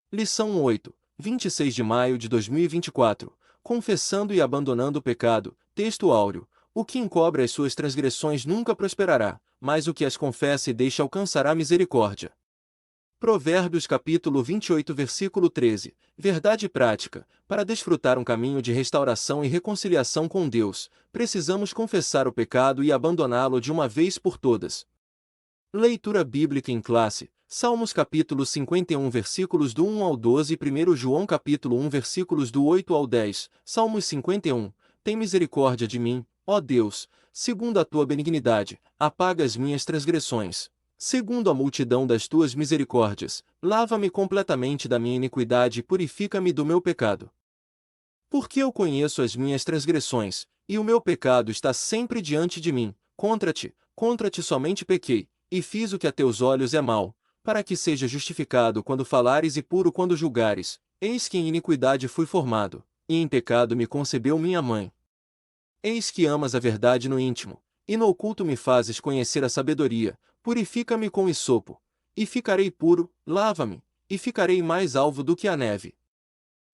Lição 8, 26 de maio de 2024. Confessando e abandonando o pecado. Texto áureo. O que encobre as suas transgressões nunca prosperará, mas o que as confessa e deixa alcançará misericórdia. Provérbios capítulo 28 versículo 13. Verdade prática. Para desfrutar um caminho de restauração e reconciliação com Deus, precisamos confessar o pecado e abandoná-lo de uma vez por todas. Leitura bíblica em classe. Salmos capítulo 51 versículos do 1 ao 12 e 1 João capítulo 1 versículos do 8 ao 10. Salmos 51. Tem misericórdia de mim, ó Deus, segundo a tua benignidade, apaga as minhas transgressões. Segundo a multidão das tuas misericórdias, lava-me completamente da minha iniquidade e purifica-me do meu pecado. Porque eu conheço as minhas transgressões, e o meu pecado está sempre diante de mim. Contra ti somente pequei, e fiz o que a teus olhos é mal, para que seja justificado quando falares e puro quando julgares. Eis que em iniquidade fui formado, e em pecado me concebeu minha mãe. Eis que amas a verdade no íntimo, e no oculto me fazes conhecer a sabedoria. Purifica-me com hisopo, e ficarei puro, lava-me, e ficarei mais alvo do que a neve.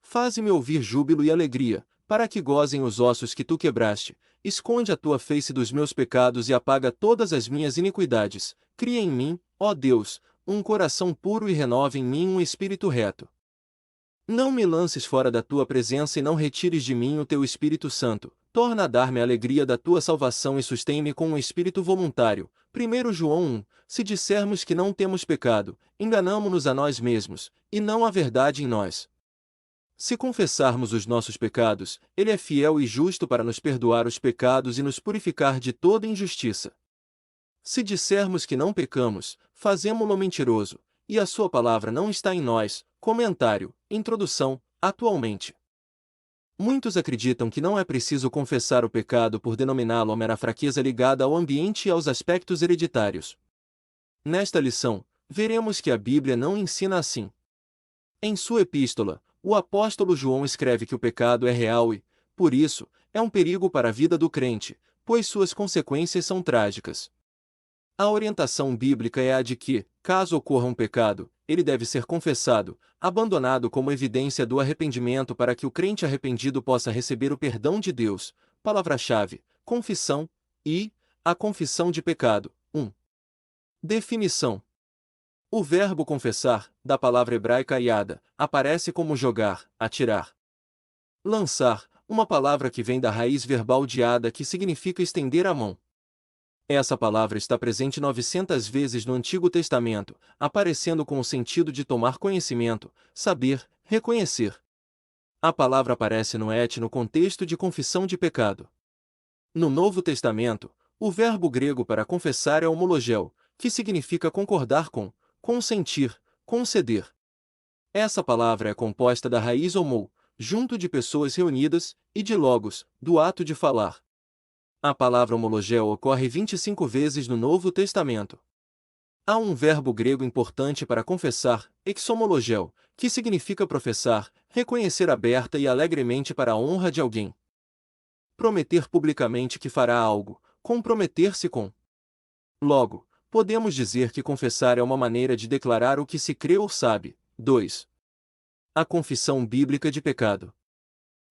Faze-me ouvir júbilo e alegria, para que gozem os ossos que tu quebraste. Esconde a tua face dos meus pecados e apaga todas as minhas iniquidades. Cria em mim, ó Deus, um coração puro e renova em mim um espírito reto. Não me lances fora da tua presença e não retires de mim o teu Espírito Santo. Torna a dar-me a alegria da tua salvação e sustém-me com um espírito voluntário. 1 João 1. Se dissermos que não temos pecado, enganamo-nos a nós mesmos, e não há verdade em nós. Se confessarmos os nossos pecados, Ele é fiel e justo para nos perdoar os pecados e nos purificar de toda injustiça. Se dissermos que não pecamos, fazemo-lo mentiroso, e a sua palavra não está em nós. Comentário, introdução, atualmente. Muitos acreditam que não é preciso confessar o pecado por denominá-lo a mera fraqueza ligada ao ambiente e aos aspectos hereditários. Nesta lição, veremos que a Bíblia não ensina assim. Em sua epístola, o apóstolo João escreve que o pecado é real e, por isso, é um perigo para a vida do crente, pois suas consequências são trágicas. A orientação bíblica é a de que, caso ocorra um pecado, ele deve ser confessado, abandonado como evidência do arrependimento para que o crente arrependido possa receber o perdão de Deus. Palavra-chave, confissão, e a confissão de pecado. 1. Definição. O verbo confessar, da palavra hebraica yada, aparece como jogar, atirar. Lançar, uma palavra que vem da raiz verbal de yada que significa estender a mão. Essa palavra está presente 900 vezes no Antigo Testamento, aparecendo com o sentido de tomar conhecimento, saber, reconhecer. A palavra aparece no no contexto de confissão de pecado. No Novo Testamento, o verbo grego para confessar é homologeu, que significa concordar com, consentir, conceder. Essa palavra é composta da raiz homou, junto de pessoas reunidas, e de logos, do ato de falar. A palavra homologeu ocorre 25 vezes no Novo Testamento. Há um verbo grego importante para confessar, exomologeu, que significa professar, reconhecer aberta e alegremente para a honra de alguém. Prometer publicamente que fará algo, comprometer-se com. Logo, podemos dizer que confessar é uma maneira de declarar o que se crê ou sabe. 2. A confissão bíblica de pecado.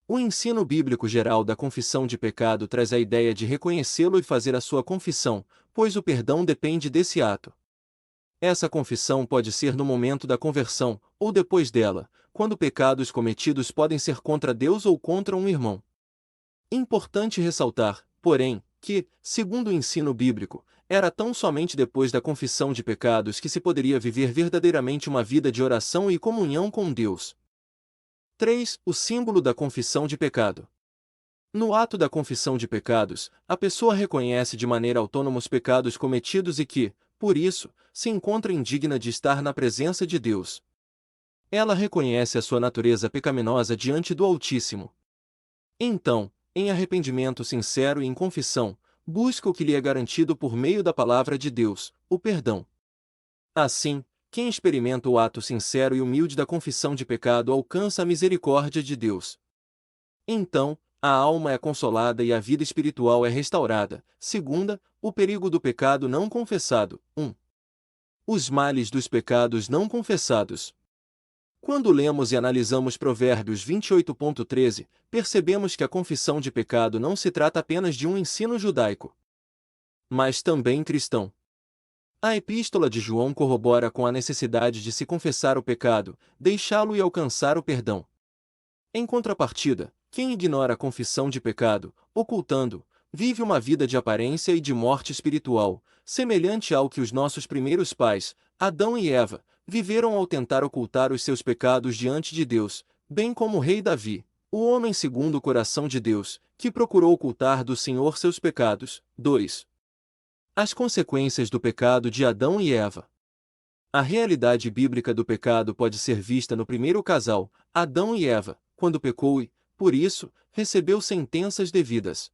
O ensino bíblico geral da confissão de pecado traz a ideia de reconhecê-lo e fazer a sua confissão, pois o perdão depende desse ato. Essa confissão pode ser no momento da conversão, ou depois dela, quando pecados cometidos podem ser contra Deus ou contra um irmão. Importante ressaltar, porém, que, segundo o ensino bíblico, era tão somente depois da confissão de pecados que se poderia viver verdadeiramente uma vida de oração e comunhão com Deus. 3. O símbolo da confissão de pecado. No ato da confissão de pecados, a pessoa reconhece de maneira autônoma os pecados cometidos e que, por isso, se encontra indigna de estar na presença de Deus. Ela reconhece a sua natureza pecaminosa diante do Altíssimo. Então, em arrependimento sincero e em confissão, busca o que lhe é garantido por meio da palavra de Deus, o perdão. Assim, quem experimenta o ato sincero e humilde da confissão de pecado alcança a misericórdia de Deus. Então, a alma é consolada e a vida espiritual é restaurada. Segunda, o perigo do pecado não confessado. 1. Os males dos pecados não confessados. Quando lemos e analisamos Provérbios 28.13, percebemos que a confissão de pecado não se trata apenas de um ensino judaico, mas também cristão. A Epístola de João corrobora com a necessidade de se confessar o pecado, deixá-lo e alcançar o perdão. Em contrapartida, quem ignora a confissão de pecado, ocultando, vive uma vida de aparência e de morte espiritual, semelhante ao que os nossos primeiros pais, Adão e Eva, viveram ao tentar ocultar os seus pecados diante de Deus, bem como o rei Davi, o homem segundo o coração de Deus, que procurou ocultar do Senhor seus pecados. 2. As consequências do pecado de Adão e Eva. A realidade bíblica do pecado pode ser vista no primeiro casal, Adão e Eva, quando pecou e, por isso, recebeu sentenças devidas.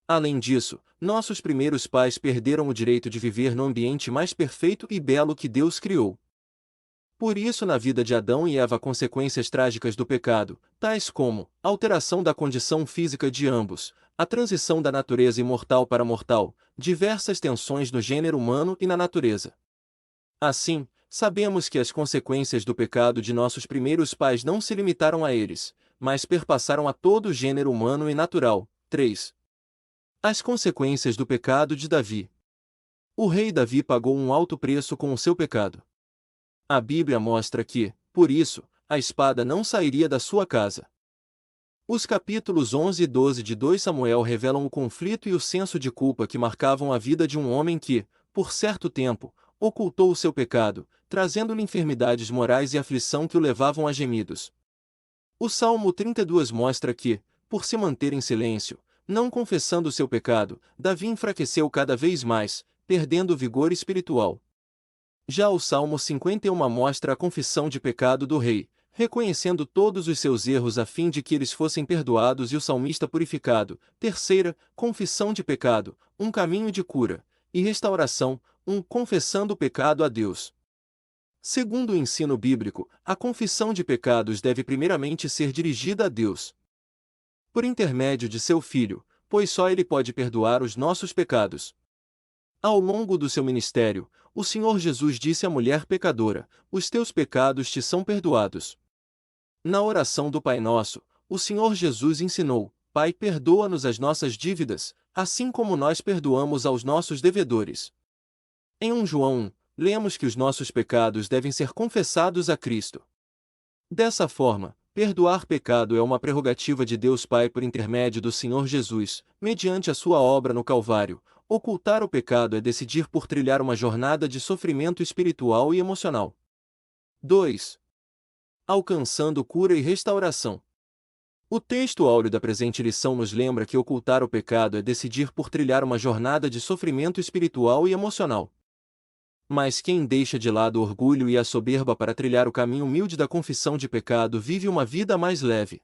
Além disso, nossos primeiros pais perderam o direito de viver no ambiente mais perfeito e belo que Deus criou. Por isso, na vida de Adão e Eva, há consequências trágicas do pecado, tais como a alteração da condição física de ambos, a transição da natureza imortal para mortal, diversas tensões no gênero humano e na natureza. Assim, sabemos que as consequências do pecado de nossos primeiros pais não se limitaram a eles, mas perpassaram a todo o gênero humano e natural. 3. As consequências do pecado de Davi. O rei Davi pagou um alto preço com o seu pecado. A Bíblia mostra que, por isso, a espada não sairia da sua casa. Os capítulos 11 e 12 de 2 Samuel revelam o conflito e o senso de culpa que marcavam a vida de um homem que, por certo tempo, ocultou o seu pecado, trazendo-lhe enfermidades morais e aflição que o levavam a gemidos. O Salmo 32 mostra que, por se manter em silêncio, não confessando o seu pecado, Davi enfraqueceu cada vez mais, perdendo o vigor espiritual. Já o Salmo 51 mostra a confissão de pecado do rei, reconhecendo todos os seus erros a fim de que eles fossem perdoados e o salmista purificado. Terceira, confissão de pecado, um caminho de cura e restauração, confessando o pecado a Deus. Segundo o ensino bíblico, a confissão de pecados deve primeiramente ser dirigida a Deus, por intermédio de seu Filho, pois só Ele pode perdoar os nossos pecados. Ao longo do seu ministério, o Senhor Jesus disse à mulher pecadora: "Os teus pecados te são perdoados." Na oração do Pai Nosso, o Senhor Jesus ensinou: "Pai, perdoa-nos as nossas dívidas, assim como nós perdoamos aos nossos devedores." Em 1 João 1, lemos que os nossos pecados devem ser confessados a Cristo. Dessa forma, perdoar pecado é uma prerrogativa de Deus Pai por intermédio do Senhor Jesus, mediante a sua obra no Calvário. Ocultar o pecado é decidir por trilhar uma jornada de sofrimento espiritual e emocional. 2. Alcançando cura e restauração. O texto áureo da presente lição nos lembra que ocultar o pecado é decidir por trilhar uma jornada de sofrimento espiritual e emocional. Mas quem deixa de lado o orgulho e a soberba para trilhar o caminho humilde da confissão de pecado vive uma vida mais leve.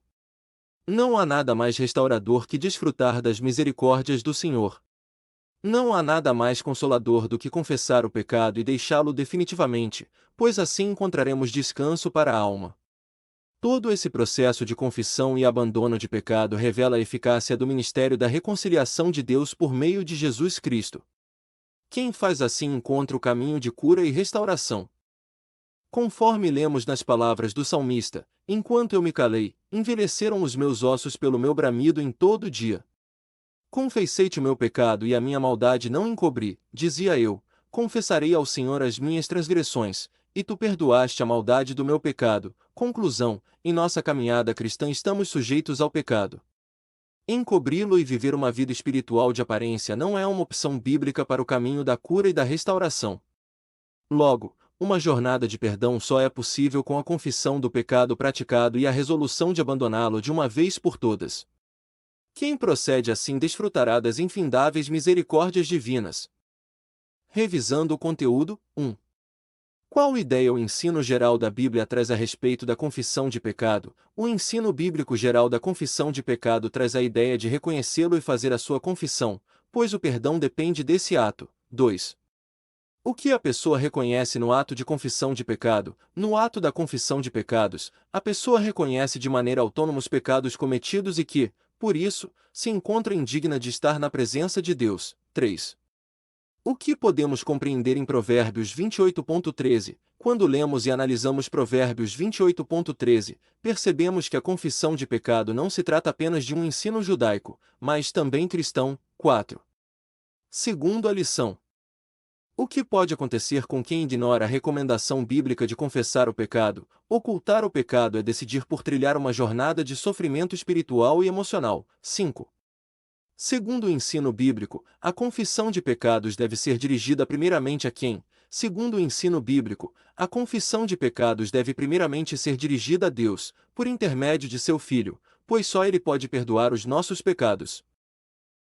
Não há nada mais restaurador que desfrutar das misericórdias do Senhor. Não há nada mais consolador do que confessar o pecado e deixá-lo definitivamente, pois assim encontraremos descanso para a alma. Todo esse processo de confissão e abandono de pecado revela a eficácia do ministério da reconciliação de Deus por meio de Jesus Cristo. Quem faz assim encontra o caminho de cura e restauração. Conforme lemos nas palavras do salmista: "Enquanto eu me calei, envelheceram os meus ossos pelo meu bramido em todo dia. Confessei-te o meu pecado e a minha maldade não encobri, dizia eu, confessarei ao Senhor as minhas transgressões, e tu perdoaste a maldade do meu pecado." Conclusão: em nossa caminhada cristã estamos sujeitos ao pecado. Encobri-lo e viver uma vida espiritual de aparência não é uma opção bíblica para o caminho da cura e da restauração. Logo, uma jornada de perdão só é possível com a confissão do pecado praticado e a resolução de abandoná-lo de uma vez por todas. Quem procede assim desfrutará das infindáveis misericórdias divinas. Revisando o conteúdo, 1. Qual ideia o ensino geral da Bíblia traz a respeito da confissão de pecado? O ensino bíblico geral da confissão de pecado traz a ideia de reconhecê-lo e fazer a sua confissão, pois o perdão depende desse ato. 2. O que a pessoa reconhece no ato de confissão de pecado? No ato da confissão de pecados, a pessoa reconhece de maneira autônoma os pecados cometidos e que, por isso, se encontra indigna de estar na presença de Deus. 3. O que podemos compreender em Provérbios 28.13, Quando lemos e analisamos Provérbios 28.13, percebemos que a confissão de pecado não se trata apenas de um ensino judaico, mas também cristão. 4. Segundo a lição. O que pode acontecer com quem ignora a recomendação bíblica de confessar o pecado? Ocultar o pecado é decidir por trilhar uma jornada de sofrimento espiritual e emocional. 5. Segundo o ensino bíblico, a confissão de pecados deve ser dirigida primeiramente a quem? Segundo o ensino bíblico, a confissão de pecados deve primeiramente ser dirigida a Deus, por intermédio de seu Filho, pois só Ele pode perdoar os nossos pecados.